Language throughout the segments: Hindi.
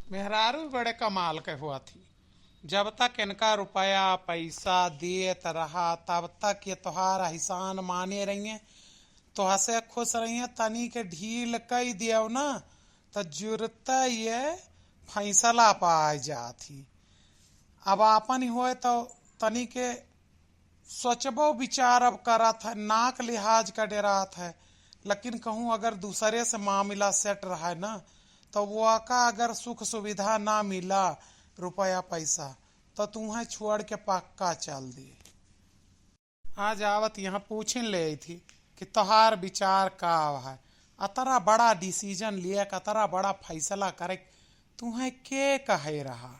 मेहरारू बड़े कमाल के हुआ थी। जब तक इनका रुपया पैसा देत रहा तब तक ये तोहार एहसान माने रही, तो हसे खुश रही। तनी के ढील कई दियो ना तो जुरत ये फैसला पाए जाती। अब आपन ही होए तो तनी के सोचबो विचार अब करत है, नाक लिहाज का डेरात है। लेकिन कहूँ अगर दूसरे से मामला सेट रहा है ना तो वो का अगर सुख सुविधा ना मिला रुपया पैसा तो तुम्हें छोड़ के पक्का चल दी। आज आवत यहाँ पूछन ले थी कि तोहार विचार का है, अतरा बड़ा डिसीजन लिए अतरा बड़ा फैसला करे तुम्हें के कहे रहा।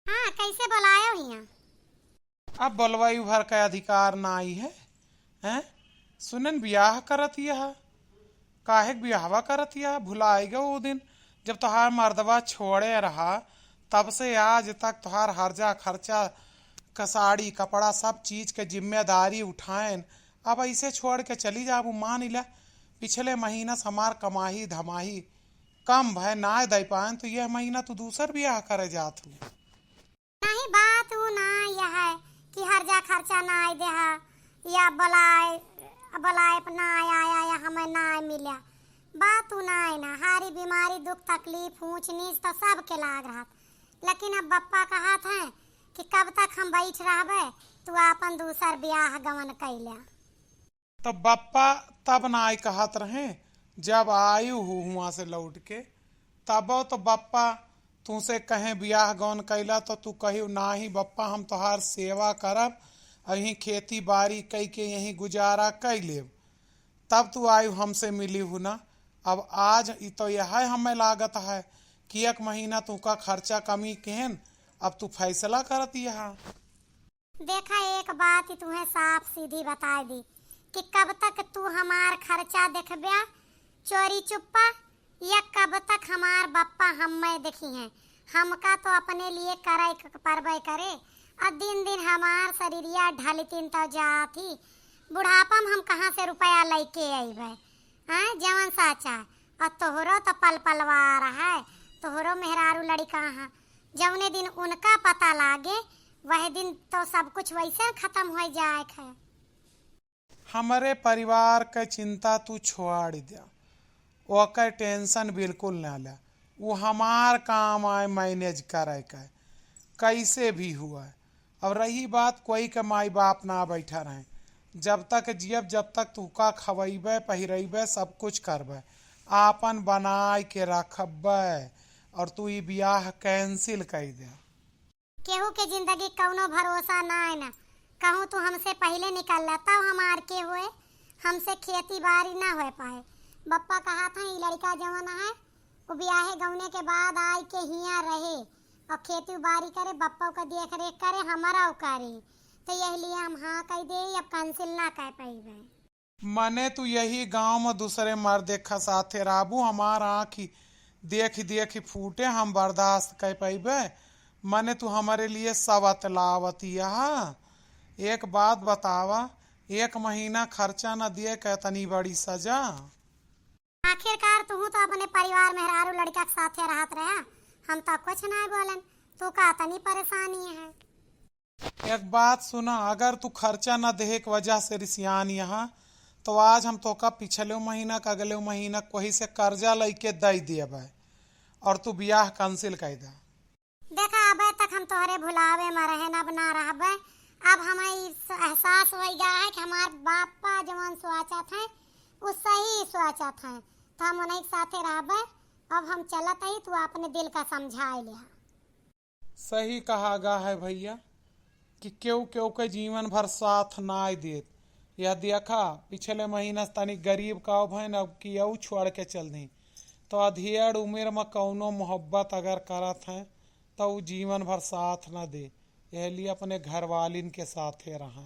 हाँ, कैसे बुलायो हिया? अब बोलवाई भर का अधिकार ना आई है, हैं? सुनन ब्याह करत यह काहे ब्याहवा करत यह भुलाएगा वो दिन जब तोहार मर्दवा छोड़े रहा। तब से आज तक तोहार हर्जा खर्चा कसाड़ी कपड़ा सब चीज के जिम्मेदारी उठाएन। अब ऐसे छोड़ के चली जा। मान ला पिछले महीना से हमार कमाही धमाही कम भय ना दे पाए तो यह महीना तू दूसर ब्याह करे जात हूँ। नहीं, बात वो ना यह है कि हर्जा खर्चा ना आए दे या बलाए बलाए ना आया या हमें ना मिला। बात वो ना है ना, हारी बीमारी दुख तकलीफ ऊंच नीच तो सब के लाग रहा। लेकिन अब बप्पा कहा था कि कब तक हम बैठ रहबे, तू अपन दूसर ब्याह गवन कैला। तो बप्पा तब ना आई कहत रहे जब आयु हूँ वहां से लौट के। तब तो बप्पा तुमसे कहे ब्याह गौन कैला तो तू कही ना ही बप्पा हम तोहार सेवा करब, यहीं खेती बाड़ी कई के यहीं गुजारा कर लेब। तब तू आयु हमसे मिली हूँ ना। अब आज तो यह हमें लागत है कि एक महीना तू का खर्चा कमी केहन अब तू फैसला करत यहाँ। देखा, एक बात ही तुम्हें साफ सीधी बता दी कि कब तक तू हमार खर्चा देखबे चोरी चुप्पा, या कब तक हमार बप्पा हमें देखी हैं। हमका तो अपने लिए करे परबे करे। अब दिन दिन हमार शरीरिया ढलतीन तो जाती। बुढ़ापा में हम कहाँ से रुपया लेके आईबे? हाँ, जवन साचा और तोहरो तो पल पलवार है, तोहरो मेहरारू लड़का है। जवने दिन उनका पता लागे वह दिन तो सब कुछ वैसे खत्म हो जाए है। हमारे परिवार का चिंता तू छोड़ दिया, ओकर टेंशन बिल्कुल ना ले। वो हमार काम आए मैनेज करे के कैसे भी हुआ। अब रही बात कोई के माई बाप ना बैठा रहे, जब तक जियब जब तक तू का खवैबे पहिरेबे सब कुछ करबे आपन बनाए के रखबे और तू ई ब्याह कैंसिल कर दे। केहू के जिंदगी कौनो भरोसा ना है ना। कहूँ तू हमसे पहले निकल लेता हमार के हुए हमसे खेती बाड़ी ना हो पाए। बप्पा कहा था ये लड़का जवान है वो ब्याहे गौने के बाद आए के हिया रहे और खेती बाड़ी करे, बप्पा का देख रेख करे, हमारा करे। तो यही लिए हम हाँ कह दे, अब कैंसिल ना कह पाइबे। मने तू यही गांव में दूसरे मर्द देखा साथे राबू हमार आँखी देख देख फूटे हम बर्दाश्त कर पाइबे। मने तू हमारे लिए सब अतलावती यहाँ। एक बात बतावा, एक महीना खर्चा न दिए कहतनी बड़ी सजा। आखिरकार तू तो अपने परिवार मेहरारू लड़का के साथे रहत रहा, हम तो कुछ नहीं बोलन। तू का तनी परेशानी है। एक बात सुना, अगर तू खर्चा न दे के वजह से रिसियान यहाँ तो आज हम तो का पिछले महीना का अगले महीना कोई से कर्जा लेके दे दिए और तू ब्याह कैंसिल कर दे। देखा, अब तक हम तोहरे भुलावे में रहे अब ना रहबे। अब हमें एहसास हो गया है कि हमार बापा जवान सोचा थे वो सही सोचा थे, तो हम उन्हीं के साथे रहबे। अब हम चलत ही, तू अपने दिल का समझाए लिया। सही कहा गा है भैया कि क्यों क्यों के जीवन भर साथ ना देत। यह देखा पिछले महीना तनी गरीब का भैन अब कि यू छोड़ के चल दी तो अधेड़ उम्र में कौनो मोहब्बत अगर करत है तो वो जीवन भर साथ न दे। यह लिए अपने घर वालिन के साथे रहा।